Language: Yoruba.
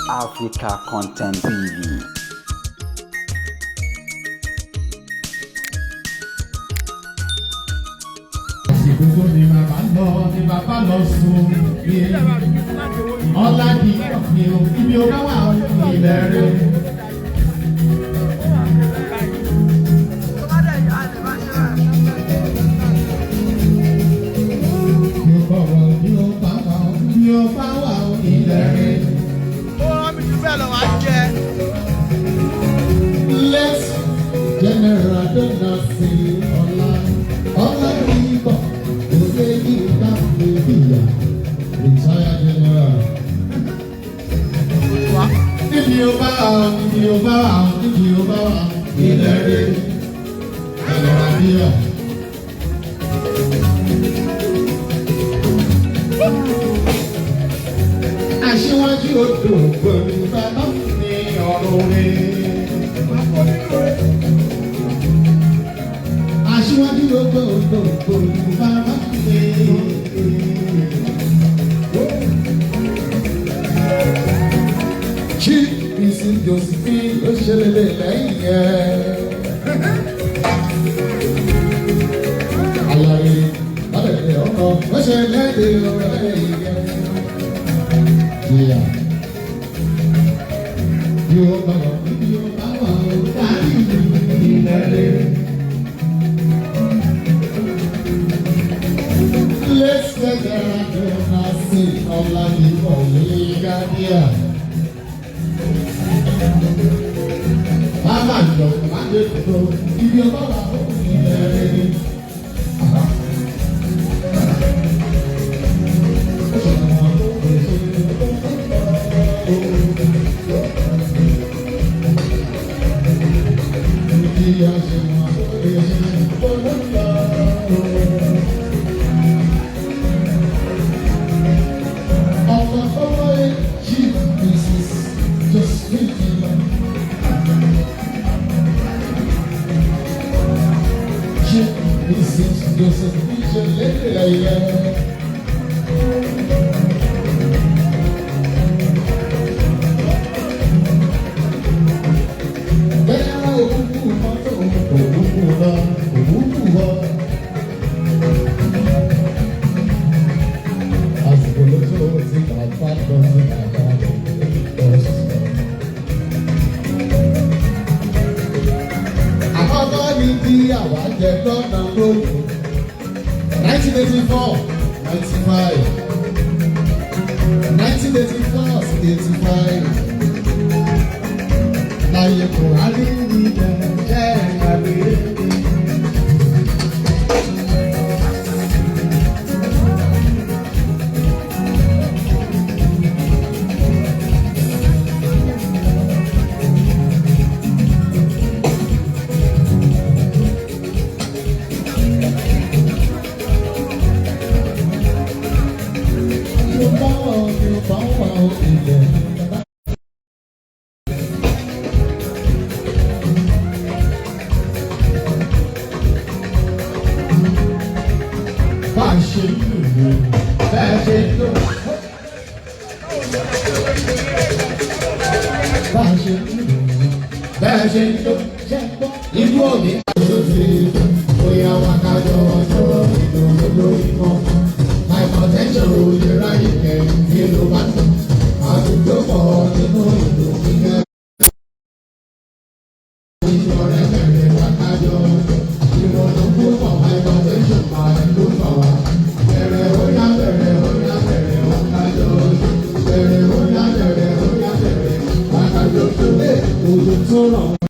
Africa Content TV. Let's general don't not see all Ladipo, Yinka, Diya, retired general. If you bow, in the rain, General Diya. Aṣíwájú odò pẹ̀lú bàbá ní ọ̀rọ̀ rẹ̀. Aṣíwájú odò pẹ̀lú bàbá ní Chief Mrs. Josephine ló ṣẹlẹ̀ lẹ́yìn ẹ̀. Àlàyé ọ̀rẹ́ ọkọ̀ ó ṣẹlẹ̀ lẹ́yìn ẹ̀. Yeah. Let's get there and see all Ladipo, Yinka, Diya. Mama, if you're not Diya wà jẹ lọ́nà lóko 1984 95 1984 85 láyé Buhari ní jẹ́ ìgbàgbé. Ibu omi aṣojú bóyá wákàjọ ọjọ́ ìdòwò ìmọ̀ hypertension ò lè ráyè kẹrin nínú bàtà àdúgbò pọ̀ nínú ìlú kíkẹ́. Ìṣọ̀rẹ́ bẹ̀rẹ̀ wákàjọ ìrọ̀lú púpọ̀ hypertension máa ń lò fà wá. Bẹ̀rẹ̀ wákàjọ bẹ̀rẹ̀ wákàjọ tó lé òjò tó rọ̀.